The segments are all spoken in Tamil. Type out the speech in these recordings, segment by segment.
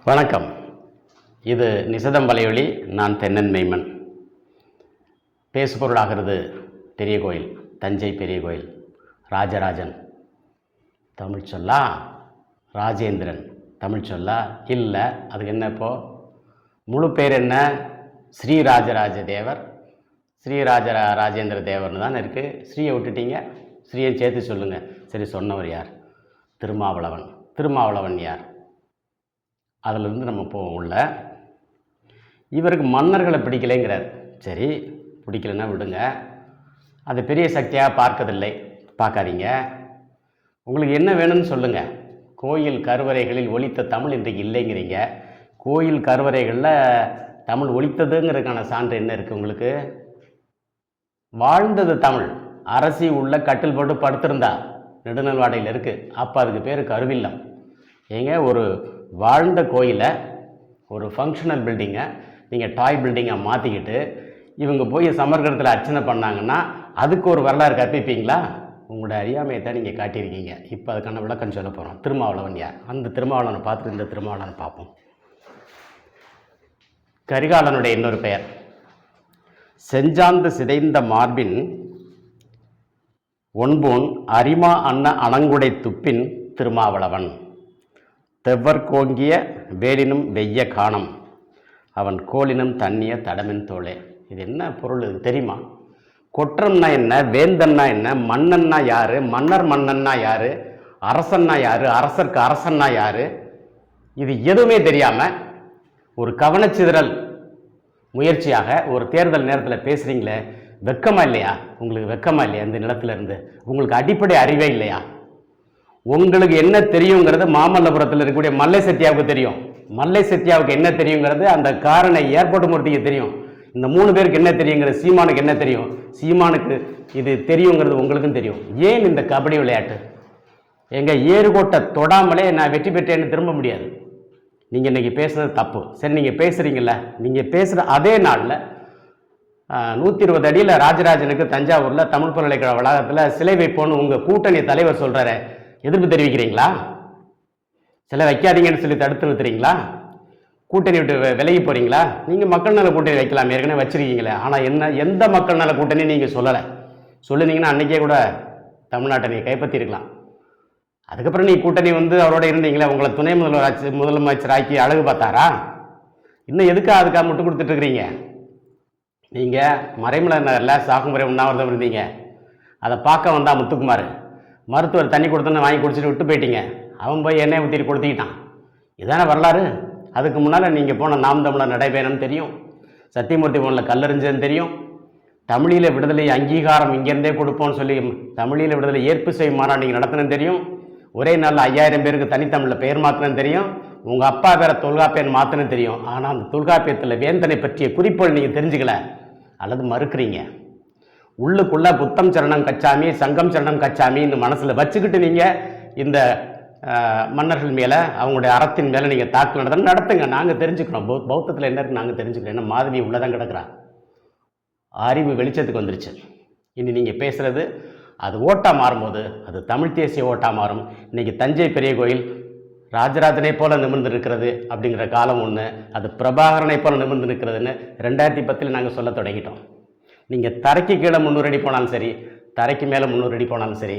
வணக்கம். இது நிசதம் வலையொலி. நான் தென்னன் மெய்மன். பேசுபொருளாகிறது பெரிய கோயில், தஞ்சை பெரிய கோயில். ராஜராஜன் தமிழ் சொல்லா, ராஜேந்திரன் தமிழ் சொல்லா இல்லை. அதுக்கு என்ன இப்போது முழு பேர் என்ன? ஸ்ரீராஜராஜ தேவர், ராஜேந்திர தேவர்னு தானே இருக்குது. ஸ்ரீயை விட்டுட்டீங்க, ஸ்ரீயை சேர்த்து சொல்லுங்கள். சரி, சொன்னவர் யார்? திருமாவளவன். திருமாவளவன் யார்? அதிலிருந்து நம்ம போவோம் உள்ள. இவருக்கு மன்னர்களை பிடிக்கலைங்கிறார். சரி, பிடிக்கலைன்னா விடுங்க, அது பெரிய சக்தியாக பார்க்காதீங்க. உங்களுக்கு என்ன வேணும்னு சொல்லுங்கள். கோயில் கருவறைகளில் ஒலித்த தமிழ் இன்றைக்கு இல்லைங்கிறீங்க. கோயில் கருவறைகளில் தமிழ் ஒலித்ததுங்கிறதுக்கான சான்று என்ன இருக்குது உங்களுக்கு? வாழ்ந்தது தமிழ். அரசி உள்ள கட்டில் போட்டு படுத்திருந்தா நெடுநல்வாடையில் இருக்குது. அப்போ அதுக்கு பேர் கருவில்லம். ஏங்க, ஒரு வாழ்ந்த கோயிலை, ஒரு ஃபங்க்ஷனல் பில்டிங்கை நீங்கள் டாய் பில்டிங்காக மாற்றிக்கிட்டு இவங்க போய் சமர்க்கத்தில் அர்ச்சனை பண்ணாங்கன்னா அதுக்கு ஒரு வரலாறு கற்பிப்பீங்களா? உங்களோட அறியாமையை தான் நீங்கள் காட்டியிருக்கீங்க. இப்போ அதுக்கான விளக்கம் சொல்ல போகிறோம். திருமாவளவன் யார்? அந்த திருமாவளவனை பார்த்துட்டு இந்த திருமாவளவனை பார்ப்போம். கரிகாலனுடைய இன்னொரு பெயர் செஞ்சாந்து சிதைந்த மார்பின் ஒன்போன் அரிமா அன்ன அணங்குடை துப்பின் திருமாவளவன். தெவ்வர்கோங்கிய வேலினும் வெய்ய காணம் அவன் கோலினும் தண்ணிய தடமின் தோளே. இது என்ன பொருள் தெரியுமா? கொற்றம்னா என்ன? வேந்தன்னா என்ன? மன்னன்னா யாரு? மன்னன்னா யாரு? அரசன்னா யாரு? அரசருக்கு அரசன்னா யாரு? இது எதுவுமே தெரியாமல் ஒரு கவனச்சிதறல் முயற்சியாக ஒரு தேர்தல் நேரத்தில் பேசுகிறீங்களே, வெக்கமா இல்லையா? உங்களுக்கு வெக்கமா இல்லையா? இந்த நிலத்துல இருந்து உங்களுக்கு அடிப்படை அறிவே இல்லையா? உங்களுக்கு என்ன தெரியுங்கிறது மாமல்லபுரத்தில் இருக்கக்கூடிய மல்லை சத்யாவுக்கு தெரியும். மல்லை சத்யாவுக்கு என்ன தெரியுங்கிறது அந்த காரனை ஏர்போர்ட் மூர்த்திக்கு தெரியும். இந்த 3 பேருக்கு என்ன தெரியுங்கிறது சீமானுக்கு என்ன தெரியும்? சீமானுக்கு இது தெரியுங்கிறது உங்களுக்கும் தெரியும். ஏன் இந்த கபடி விளையாட்டு? எங்கள் ஏறுகோட்டை தொடாமலே நான் வெற்றி பெற்றேன்னு திரும்ப முடியாது. நீங்கள் இன்றைக்கி பேசுகிறது தப்பு. சரி, நீங்கள் பேசுகிறீங்கள, நீங்கள் பேசுகிற அதே நாளில் 120 அடியில் ராஜராஜனுக்கு தஞ்சாவூரில் தமிழ் பல்கலைக்கழக வளாகத்தில் சிலை வைப்போன்னு உங்கள் கூட்டணி தலைவர் சொல்கிறாரு. எதிர்ப்பு தெரிவிக்கிறீங்களா? சிலை வைக்காதீங்கன்னு சொல்லி தடுத்து நிறுத்துறீங்களா? கூட்டணி விட்டு விலகி போகிறீங்களா? நீங்கள் மக்கள் நல கூட்டணி வைக்கலாம், ஏற்கனவே வச்சுருக்கீங்களே. ஆனால் எந்த மக்கள் நல கூட்டணி நீங்கள் சொல்லலை. சொல்லினீங்கன்னா அன்றைக்கே கூட தமிழ்நாட்டை நீங்கள் கைப்பற்றிருக்கலாம். அதுக்கப்புறம் நீ கூட்டணி அவரோட இருந்தீங்களே, உங்களை துணை முதலமைச்சராக்கி அழகு பார்த்தாரா? இன்னும் அதுக்காக முட்டு கொடுத்துட்ருக்கிறீங்க? நீங்கள் மறைமலை நகரில் சாகுமுறை உண்ணாவிரதம் இருந்தீங்க. அதை பார்க்க வந்தா முத்துக்குமார், மருத்துவர் தண்ணி கொடுத்தோன்னு வாங்கி குடிச்சிட்டு விட்டு போயிட்டீங்க. அவன் போய் எண்ணெய் ஊற்றிட்டு கொடுத்துக்கிட்டான். இதான வரலாறு. அதுக்கு முன்னால் நீங்கள் போன நாம் தமிழர் நடைபயணம் தெரியும். சத்தியமூர்த்தி போனில் கல்லறிஞ்சதுன்னு தெரியும். தமிழீழ விடுதலை அங்கீகாரம் இங்கேருந்தே கொடுப்போம்னு சொல்லி தமிழீழ விடுதலை ஏற்பு செய்யும் மாநாடு நீங்கள் நடத்தினு தெரியும். ஒரே நாளில் 5000 பேருக்கு தனித்தமிழில் பெயர் மாற்றினு தெரியும். உங்கள் அப்பா பேரை தொல்காப்பியன் மாற்றினு தெரியும். ஆனால் அந்த தொல்காப்பியத்தில் வேந்தனை பற்றிய குறிப்புகள் நீங்கள் தெரிஞ்சுக்கல அல்லது மறுக்கிறீங்க. உள்ளுக்குள்ள புத்தம் சரணம் கச்சாமி, சங்கம் சரணம் கச்சாமின்னு மனசில் வச்சுக்கிட்டு நீங்கள் இந்த மன்னர்கள் மேலே, அவங்களுடைய அறத்தின் மேலே நீங்கள் தாக்குதல் நடத்துங்க. நாங்கள் தெரிஞ்சுக்கிறோம் பௌத்தத்தில் என்ன இருக்குன்னு நாங்கள் தெரிஞ்சுக்கிறோம். என்ன மாதவி உள்ளதான் கிடக்குறா. அறிவு வெளிச்சத்துக்கு வந்துருச்சு. இனி நீங்கள் பேசுகிறது அது ஓட்டாக மாறும்போது அது தமிழ் தேசிய ஓட்டாக மாறும். இன்றைக்கி தஞ்சை பெரிய கோயில் ராஜராஜனை போல நிமிர்ந்து இருக்கிறது அப்படிங்கிற காலம் ஒன்று, அது பிரபாகரனை போல நிமிர்ந்து இருக்கிறதுன்னு 2010 நாங்கள் சொல்ல தொடங்கிட்டோம். நீங்கள் தரைக்கு கீழே 300 அடி போனாலும் சரி, தரைக்கு மேலே 300 அடி போனாலும் சரி,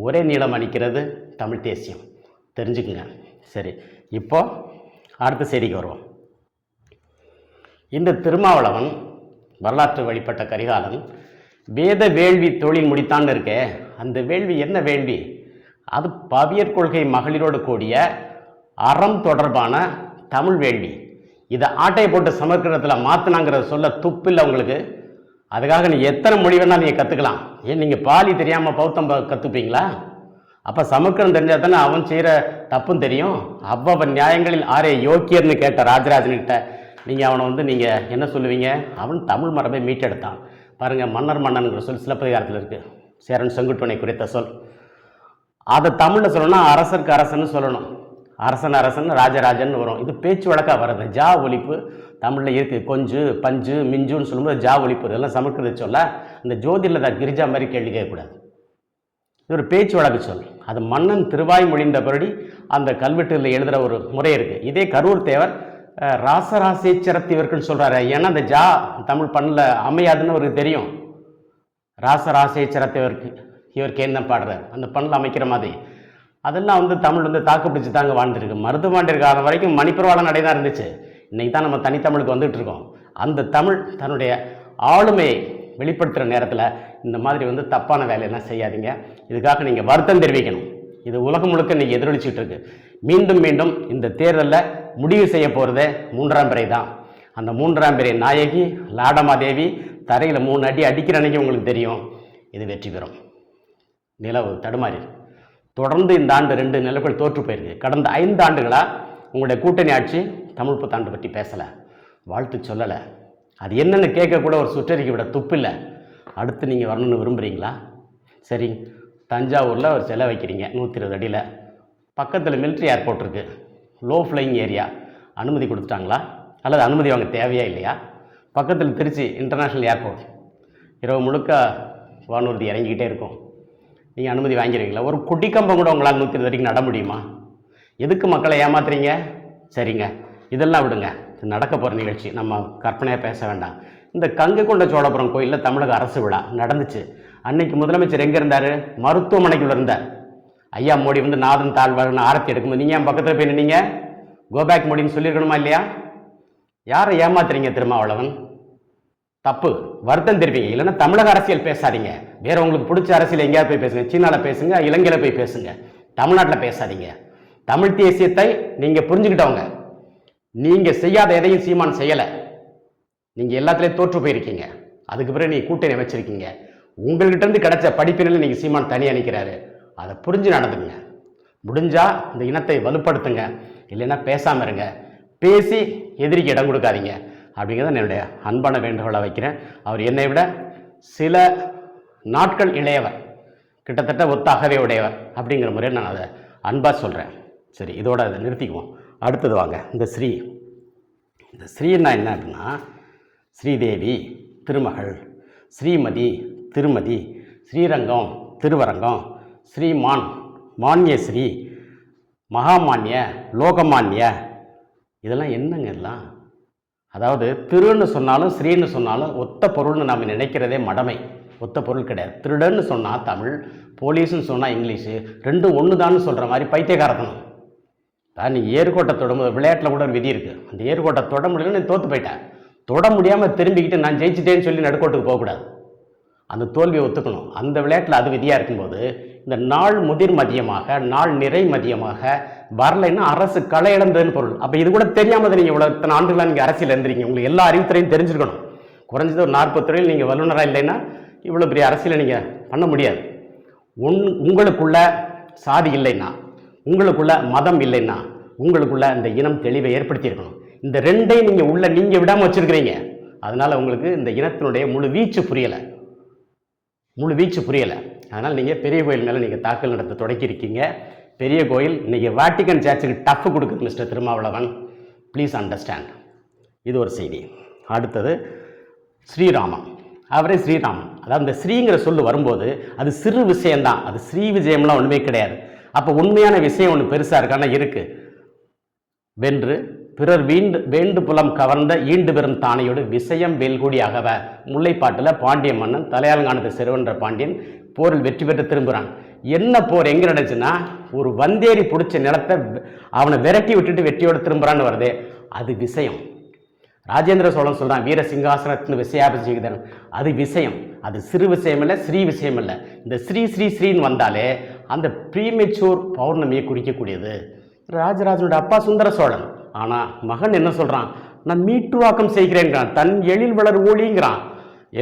ஒரே நீளம் அடிக்கிறது தமிழ் தேசியம். தெரிஞ்சுக்குங்க. சரி, இப்போ அடுத்த செய்திக்கு வருவோம். இந்த திருமாவளவன் வரலாற்று வழிபட்ட கரிகாலன் வேத வேள்வி தொழில் முடித்தான்னு இருக்கே, அந்த வேள்வி என்ன வேள்வி? அது பவியர் கொள்கை மகளிரோடு கூடிய அறம் தொடர்பான தமிழ் வேள்வி. இதை ஆட்டையை போட்டு சமர்க்கணத்தில் மாற்றினாங்கிறத சொல்ல துப்பில்லை உங்களுக்கு. அதுக்காக நீங்கள் எத்தனை மொழி வேணால் நீங்கள் கற்றுக்கலாம். ஏன் நீங்கள் பாலி தெரியாமல் பௌத்தம் கற்றுப்பீங்களா? அப்போ சமஸ்கிருதம் தெரிஞ்சால் தானே அவன் செய்கிற தப்பும் தெரியும். அவ்வளவு நியாயங்களில் ஆரே யோக்கியர்னு கேட்ட ராஜராஜன்கிட்ட நீங்கள் அவனை நீங்கள் என்ன சொல்லுவீங்க? அவன் தமிழ் மரபை மீட்டெடுத்தான். பாருங்கள், மன்னன்கிற சொல் சிலப்பதிகாரத்தில் இருக்குது. சேரன் செங்குட்டுவனை குறித்த சொல். அதை தமிழில் சொல்லணும்னா அரசருக்கு அரசன்னு சொல்லணும். அரசன் ராஜராஜன் வரும். இது பேச்சு வழக்காக வர்றது. ஜா ஒலிப்பு தமிழில் இருக்குது. கொஞ்சு பஞ்சு மிஞ்சுன்னு சொல்லும்போது ஜா ஒலிப்பு. இதெல்லாம் சமஸ்கிருத சொல்ல. இந்த ஜோதியில் கிரிஜா மாதிரி கேள்வி கேட்கக்கூடாது. இது ஒரு பேச்சு வழக்கு சொல். அது மன்னன் திருவாய் மொழிந்தபடி அந்த கல்வெட்டுகளில் எழுதுகிற ஒரு முறை இருக்குது. இதே கரூர் தேவர் ராசராசேச்சரத்திவர்கள் சொல்கிறாரு. ஏன்னா அந்த ஜா தமிழ் பண்ணில் அமையாதுன்னு அவருக்கு தெரியும். ராசராசேச்சரத்திவருக்கு இவருக்கு என்ன பாடுறார் அந்த பண்ணில் அமைக்கிற மாதிரி அதெல்லாம் தமிழ் தாக்கு பிடிச்சி தாங்க வாழ்ந்துருக்கு. மருதுபாண்டியர் காலம் வரைக்கும் மணிப்பிரவாள நடை தான் இருந்துச்சு. இன்றைக்கி தான் நம்ம தனித்தமிழுக்கு வந்துட்டு இருக்கோம். அந்த தமிழ் தன்னுடைய ஆளுமையை வெளிப்படுத்துகிற நேரத்தில் இந்த மாதிரி தப்பான வேலையெல்லாம் செய்யாதீங்க. இதுக்காக நீங்கள் வருத்தம் தெரிவிக்கணும். இது உலகம் முழுக்க இன்றைக்கி எதிரொலிச்சிட்டு இருக்கு. மீண்டும் மீண்டும் இந்த தேர்தலில் முடிவு செய்ய போகிறதே 3ஆம் பிறை தான். அந்த 3ஆம் பிறை நாயகி லாடமாதேவி தரையில் 3 அடி அடிக்கிற அன்னைக்கு உங்களுக்கு தெரியும் இது வெற்றி பெறும். நிலவு தடுமாறி தொடர்ந்து இந்த ஆண்டு 2 நிலவுகள் தோற்று போயிருக்கு. கடந்த 5 ஆண்டுகளாக உங்களுடைய கூட்டணி ஆட்சி தமிழ் புத்தாண்டு பற்றி பேசலை, வாழ்த்து சொல்லலை. அது என்னென்னு கேட்கக்கூட ஒரு சுற்றறிக்கை விட துப்பில்லை. அடுத்து நீங்கள் வரணும்னு விரும்புகிறீங்களா? சரி, தஞ்சாவூரில் ஒரு சிலை வைக்கிறீங்க 120 அடியில். பக்கத்தில் மிலிட்ரி ஏர்போர்ட் இருக்குது, லோ ஃப்ளையிங் ஏரியா. அனுமதி கொடுத்துட்டாங்களா அல்லது அனுமதி வாங்க தேவையா இல்லையா? பக்கத்தில் திருச்சி இன்டர்நேஷ்னல் ஏர்போர்ட், இரவு முழுக்க வானூர்தி இறங்கிக்கிட்டே இருக்கும். நீங்கள் அனுமதி வாங்கிடுவீங்களா? ஒரு குட்டிக்கம்பம் கூட உங்களால் 120 வரைக்கும் நட முடியுமா? எதுக்கு மக்களை ஏமாத்துறீங்க? சரிங்க, இதெல்லாம் விடுங்க. நடக்க போகிற நிகழ்ச்சி நம்ம கற்பனையாக பேச வேண்டாம். இந்த கங்கை கொண்ட சோழபுரம் கோயிலில் தமிழக அரசு விழா நடந்துச்சு. அன்னைக்கு முதலமைச்சர் எங்கே இருந்தார்? மருத்துவமனைக்குள்ள இருந்தார். ஐயா மோடி நாதன் தாழ்வார்னு ஆரத்தி எடுக்கும்போது நீங்கள் என் பக்கத்தில் போய் நின்னீங்க. கோபேக் மோடின்னு சொல்லியிருக்கணுமா இல்லையா? யாரை ஏமாத்துறீங்க? திருமாவளவன் தப்பு. வருத்தம் தெரிவிங்க. இல்லைன்னா தமிழக அரசியல் பேசாதீங்க. வேற உங்களுக்கு பிடிச்ச அரசியல் எங்கேயாவது போய் பேசுங்க. சீனாவில் பேசுங்க, இலங்கையில் போய் பேசுங்க, தமிழ்நாட்டில் பேசாதீங்க. தமிழ் தேசியத்தை நீங்கள் புரிஞ்சுக்கிட்டவங்க. நீங்கள் செய்யாத எதையும் சீமான் செய்யலை. நீங்கள் எல்லாத்துலேயும் தோற்று போயிருக்கீங்க. அதுக்கு பிறகு நீங்கள் கூட்டணி அமைச்சிருக்கீங்க. உங்கள்கிட்டருந்து கிடைச்ச படிப்பினில் நீங்கள் சீமான் தனியாக நிற்கிறாரு. அதை புரிஞ்சு நடந்துங்க. முடிஞ்சால் இந்த இனத்தை வலுப்படுத்துங்க, இல்லைன்னா பேசாமல் இருங்க. பேசி எதிரிக்கு இடம் கொடுக்காதீங்க அப்படிங்கிறத என்னுடைய அன்பான வேண்டுகோளை வைக்கிறேன். அவர் என்னை விட சில நாட்கள் இளையவர், கிட்டத்தட்ட ஒத்த அகவை உடையவர் அப்படிங்கிற முறையில் நான் அதை அன்பாக சொல்கிறேன். சரி, இதோட அதை நிறுத்திக்குவோம். அடுத்தது வாங்க, இந்த ஸ்ரீன்னா என்ன அப்படின்னா, ஸ்ரீதேவி, திருமகள், ஸ்ரீமதி, திருமதி, ஸ்ரீரங்கம், திருவரங்கம், ஸ்ரீமான், மான்யஸ்ரீ, மகாமான்ய, லோகமான்ய, இதெல்லாம் என்னங்க எல்லாம்? அதாவது திருன்னு சொன்னாலும் ஸ்ரீன்னு சொன்னாலும் ஒத்த பொருள்னு நாம் நினைக்கிறதே மடமை. ஒத்த பொருள் கிடையாது. திருடன்னு சொன்னால் தமிழ், போலீஸ்ன்னு சொன்னால் இங்கிலீஷு, ரெண்டும் ஒன்று தான் சொல்கிற மாதிரி பைத்தியக்காரத்தனம். நீங்கள் ஏர்கோட்டை தொடும்போது விளையாட்டில் கூட ஒரு விதி இருக்குது. அந்த ஏர்கோட்டை தொட முடியலன்னு நீ தோற்று போயிட்டேன். தொட முடியாமல் திரும்பிக்கிட்டு நான் ஜெயிச்சிட்டேன்னு சொல்லி நடுக்கோட்டுக்கு போகக்கூடாது. அந்த தோல்வியை ஒத்துக்கணும். அந்த விளையாட்டில் அது விதியாக இருக்கும்போது இந்த நாள் முதிர் மதியமாக, நாள் நிறை மதியமாக வரலைன்னா அரசு களை இழந்ததுன்னு பொருள். அப்போ இது கூட தெரியாமல் தான் நீங்கள் இவ்வளோ இத்தனை ஆண்டுகளாக நீங்கள் அரசியல் இருந்திருக்கீங்க. உங்களுக்கு எல்லா அறிவுத்துறையும் தெரிஞ்சிருக்கணும். குறைஞ்சது ஒரு 40 துறையில் நீங்கள் வல்லுநராக இல்லைன்னா இவ்வளோ பெரிய அரசியலை நீங்கள் பண்ண முடியாது. உங்களுக்குள்ள சாதி இல்லைன்னா, உங்களுக்குள்ள மதம் இல்லைன்னா, உங்களுக்குள்ள இந்த இனம் தெளிவை ஏற்படுத்தியிருக்கணும். இந்த ரெண்டையும் நீங்கள் விடாமல் வச்சுருக்கிறீங்க. அதனால் உங்களுக்கு இந்த இனத்தினுடைய முழு வீச்சு புரியலை. அதனால் நீங்கள் பெரிய கோயில் மேலே நீங்கள் தாக்கல் நடத்த தொடக்கியிருக்கீங்க. பெரிய கோயில் இன்றைக்கி வாட்டிக்கன் சர்ச்சுக்கு டஃப் கொடுக்குது மிஸ்டர் திருமாவளவன். Please understand. இது ஒரு செய்தி. அடுத்தது ஸ்ரீராமன். அவரே ஸ்ரீராமன். அதாவது இந்த ஸ்ரீங்கிற சொல்லு வரும்போது அது சிறு விஷயம்தான். அது ஸ்ரீ விஜயம்லாம் ஒன்றுமே கிடையாது. அப்போ உண்மையான விஷயம் ஒன்று பெருசாக இருக்கான இருக்குது. வென்று பிறர் வேண்டு புலம் கவர்ந்த ஈண்டு பெறும் தானையோடு விஷயம் வேல்கூடி அகவ. முல்லைப்பாட்டில் பாண்டிய மன்னன் தலையாலங்கானத்தை செருவன்ற பாண்டியன் போரில் வெற்றி பெற்று திரும்புகிறான். என்ன போர் எங்கே நடந்துச்சுன்னா, ஒரு வந்தேரி பிடிச்ச நிலத்தை அவனை விரட்டி விட்டுட்டு வெற்றியோடு திரும்புகிறான்னு வருது. அது விஷயம். ராஜேந்திர சோழன் சொல்கிறான், வீர சிங்காசனத்தின் விஷயாபிஷேகன். அது விஷயம். அது சிறு விஷயம் இல்லை, ஸ்ரீ விஷயம் இல்லை. இந்த ஸ்ரீன்னு வந்தாலே அந்த ப்ரீமெச்சூர் பௌர்ணமியை குறிக்கக்கூடியது. ராஜராஜனோட அப்பா சுந்தர சோழன். ஆனால் மகன் என்ன சொல்கிறான்? நான் மீட்டுவாக்கம் செய்கிறேங்கிறான். தன் எழில் வளர் ஒளிங்கிறான்.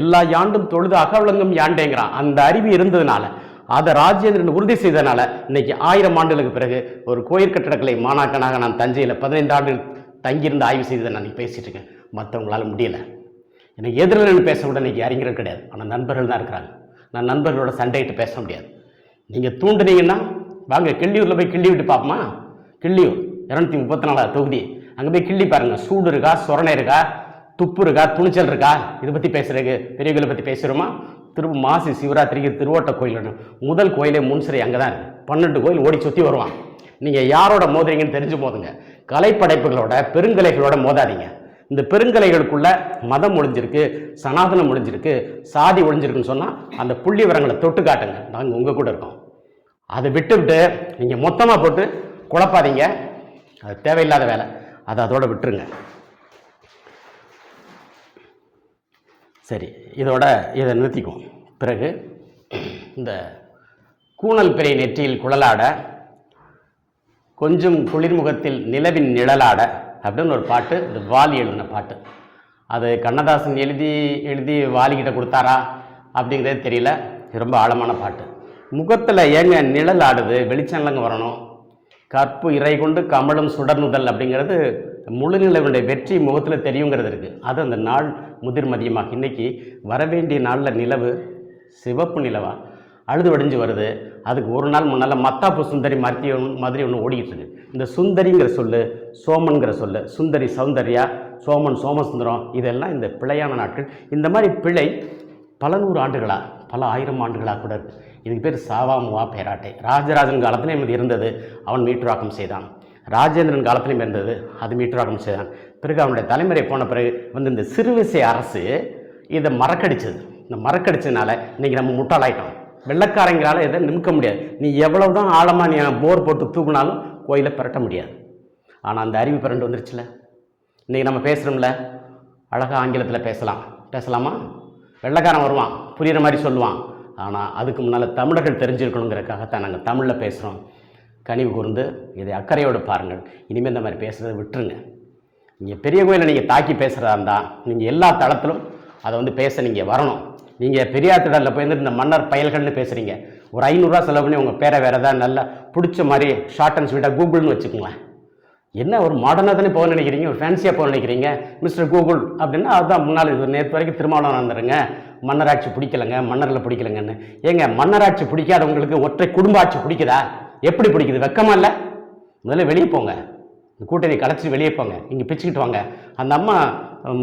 எல்லா யாண்டும் தொழுது அகவலங்கும் யாண்டேங்கிறான். அந்த அறிவு இருந்ததுனால, அதை ராஜேந்திரன் உறுதி செய்ததுனால இன்னைக்கு 1000 ஆண்டுகளுக்கு பிறகு ஒரு கோயில் கட்டடக்கலை மாணாக்கனாக நான் தஞ்சையில் 15 ஆண்டுகள் தங்கியிருந்து ஆய்வு செய்ததை நான் பேசிகிட்டு இருக்கேன். மற்றவங்களால முடியலை. எனக்கு எதிரில் பேச கூட இன்றைக்கி அறிஞர்கள் கிடையாது. ஆனால் நண்பர்கள் தான் இருக்கிறாங்க. நான் நண்பர்களோட சண்டையிட்டு பேச முடியாது. நீங்கள் தூண்டுனீங்கன்னா வாங்க கிள்ளியூரில் போய் கிள்ளி விட்டு பார்ப்போமா? கிள்ளியூர் 234 தொகுதி, அங்கே போய் கிள்ளி பாருங்கள். சூடு இருக்கா, சொரணை இருக்கா, துப்பு இருக்கா, துணிச்சல் இருக்கா? இதை பற்றி பேசுகிறதுக்கு பெரியவர்களை பற்றி பேசுகிறோமா? மாசி சிவராத்திரிக்கு திருவோட்ட கோயில் முதல் கோயிலே முன்சிறை அங்கே தான் இருக்குது. 12 கோயில் ஓடி சுற்றி வருவான். நீங்கள் யாரோட மோதுறீங்கன்னு தெரிஞ்சு போதுங்க. கலைப்படைப்புகளோட பெருங்கலைகளோட மோதாதீங்க. இந்த பெருங்கலைகளுக்குள்ள மதம் ஒழிஞ்சிருக்கு, சனாதனம் ஒழிஞ்சிருக்கு, சாதி ஒழிஞ்சிருக்குன்னு சொன்னால் அந்த புள்ளி விவரங்களை தொட்டு காட்டுங்க. நாங்கள் உங்கள் கூட இருக்கோம். அதை விட்டு நீங்கள் மொத்தமாக போட்டு குழப்பாதீங்க. அது தேவையில்லாத வேலை. அதை அதோட விட்டுருங்க. சரி, இதை நிறுத்திக்குவோம். பிறகு இந்த கூணல் பிறை நெற்றியில் குழலாட கொஞ்சம் குளிர்முகத்தில் நிலவின் நிழலாட அப்படின்னு ஒரு பாட்டு, இந்த வாலி எழுதின பாட்டு. அது கண்ணதாசன் எழுதி வாலிக்கிட்ட கொடுத்தாரா அப்படிங்கிறது தெரியல. ரொம்ப ஆழமான பாட்டு. முகத்தில் ஏங்க நிழல் ஆடுது, வெளிச்சம்லங்க வரணும். கற்பு இறை கொண்டு கமலும் சுடர்நுதல் அப்படிங்கிறது முழு நிலவுடைய வெற்றி முகத்தில் தெரியுங்கிறது இருக்குது. அது அந்த நாள் முதிர் மதியமாக இன்றைக்கி வரவேண்டிய நாளில் நிலவு சிவப்பு நிலவா அழுது வடிஞ்சு வருது. அதுக்கு ஒரு நாள் முன்னால் மத்தாப்பு சுந்தரி மாதிரி ஒன்று ஓடிக்கிட்டு இருக்கு. இந்த சுந்தரிங்கிற சொல்லு, சோமன்கிற சொல்லு, சுந்தரி சௌந்தர்யா, சோமன் சோமசுந்தரம், இதெல்லாம் இந்த பிழையான நாட்கள். இந்த மாதிரி பிழை பல 100 ஆண்டுகளா, பல 1000 ஆண்டுகளாக கூட இருக்குது. இதுக்கு பேர் சாவாமுவா பேராட்டை. ராஜராஜன் காலத்திலையும் இது இருந்தது, அவன் மீட்டுராக்கம் செய்தான். ராஜேந்திரன் காலத்திலையும் இருந்தது, அது மீட்டுராக்கம் செய்தான். பிறகு அவனுடைய தலைமுறை போன பிறகு இந்த சிறுவிசை அரசு இதை மறக்கடிச்சது. இந்த மறக்கடிச்சதுனால இன்றைக்கி நம்ம முட்டாளாயிட்டோம். வெள்ளக்காரங்களால் எதை நிமிக்க முடியாது. நீ எவ்வளவு தான் ஆழமாக நீ போர் போட்டு தூக்குனாலும் கோயிலை பரட்ட முடியாது. ஆனால் அந்த அறிவு பிறண்டு வந்துருச்சுல. இன்றைக்கி நம்ம பேசுகிறோம்ல, அழகாக ஆங்கிலத்தில் பேசலாமா? வெள்ளைக்காரன் வருவான், புரிகிற மாதிரி சொல்லுவான். ஆனால் அதுக்கு முன்னால் தமிழர்கள் தெரிஞ்சிருக்கணுங்கிறதுக்காகத்தான் நாங்கள் தமிழில் பேசுகிறோம். கனிவு கூர்ந்து இதை அக்கறையோடு பாருங்கள். இனிமேல் இந்த மாதிரி பேசுகிறத விட்டுருங்க. நீங்கள் பெரிய கோயிலை நீங்கள் தாக்கி பேசுகிறதா இருந்தால் நீங்கள் எல்லா தளத்திலும் அதை பேச நீங்கள் வரணும். நீங்கள் பெரியார் திடலில் போய் இந்த மன்னர் பயல்கள்னு பேசுகிறீங்க. ஒரு 500 ரூபா செலவு பண்ணி உங்கள் பேரை வேறு ஏதாவது நல்லா பிடிச்ச மாதிரி ஷார்ட் அண்ட் ஸ்வீட்டாக கூகுள்னு வச்சுக்கோங்களேன். என்ன ஒரு மாடர்னாக தானே போக நினைக்கிறீங்க, ஒரு ஃபேன்சியாக போக நினைக்கிறீங்க. மிஸ்டர் கூகுள் அப்படின்னா அதுதான். முன்னால் இது நேற்று வரைக்கும் திருமாவளவன் வந்துடுங்க, மன்னராட்சி பிடிக்கலைங்க, மன்னரில் பிடிக்கலைங்கன்னு. ஏங்க, மன்னராட்சி பிடிக்காதவங்களுக்கு ஒற்றை குடும்ப ஆட்சி பிடிக்குதா? எப்படி பிடிக்குது? வெக்கமா இல்லை? முதல்ல வெளியே போங்க, இந்த கூட்டணி கலைச்சி வெளியே போங்க. இங்கே பிச்சுக்கிட்டு வாங்க. அந்த அம்மா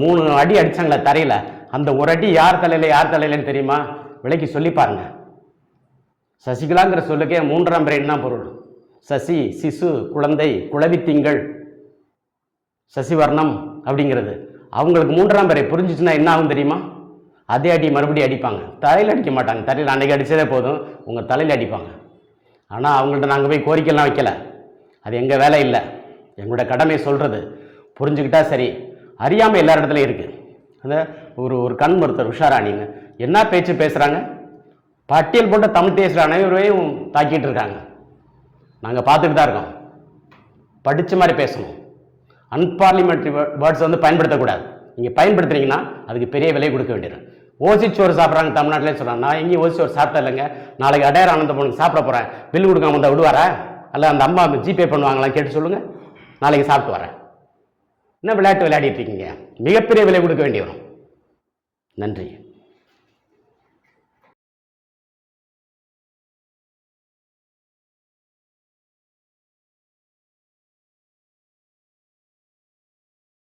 3 அடி அடித்தாங்களே தரையில், அந்த ஒரு அடி யார் தலையிலன்னு தெரியுமா? விலைக்கு சொல்லி பாருங்க. சசிகலாங்கிற சொல்லுக்கே 3ஆம் பிறைன்னு தான் பொருள். சசி, சிசு, குழந்தை, குளவி திங்கள், சசிவர்ணம் அப்படிங்கிறது. அவங்களுக்கு 3ஆம் பிறை புரிஞ்சிச்சுன்னா என்ன ஆகும் தெரியுமா? அதே அடி மறுபடியும் அடிப்பாங்க. தலையில் அடிக்க மாட்டாங்க. தலையில் அன்றைக்கி அடித்ததே போதும், உங்கள் தலையில் அடிப்பாங்க. ஆனால் அவங்கள்ட்ட நாங்கள் போய் கோரிக்கைலாம் வைக்கலை. அது எங்கள் வேலை இல்லை. எங்களோட கடமை சொல்கிறது. புரிஞ்சுக்கிட்டா சரி. அறியாமல் எல்லா இடத்துலையும் இருக்குது. அந்த ஒரு கண் மருத்துவர் உஷாராணின்னு என்ன பேச்சு பேசுகிறாங்க? பட்டியல் போட்ட தமிழ் பேசுகிற அனைவரையும் தாக்கிட்டு இருக்காங்க. நாங்கள் பார்த்துட்டு தான் இருக்கோம். படித்த மாதிரி பேசணும். அன்பார்லிமெண்ட்ரி வேர்ட்ஸ் பயன்படுத்தக்கூடாது. நீங்கள் பயன்படுத்துறீங்கன்னா அதுக்கு பெரிய விலை கொடுக்க வேண்டியது. ஓசிச்சோறு சாப்பிட்றாங்க தமிழ்நாட்டிலே சொல்கிறாங்க. நான் எங்கேயும் ஓசிச்சோறு சாப்பிட்டா இல்லைங்க. நாளைக்கு அடையார் ஆனந்த பொண்ணுக்கு சாப்பிட போகிறேன், பில் கொடுக்காம வந்தால் விடுவாரா? அல்ல அந்த அம்மா ஜிபே பண்ணுவாங்களாம் கேட்டு சொல்லுங்கள். நாளைக்கு சாப்பிட்டு வரேன். என்ன விளையாட்டு விளையாடிட்டு இருக்கீங்க? மிகப்பெரிய விலை கொடுக்க வேண்டி வரும். நன்றி.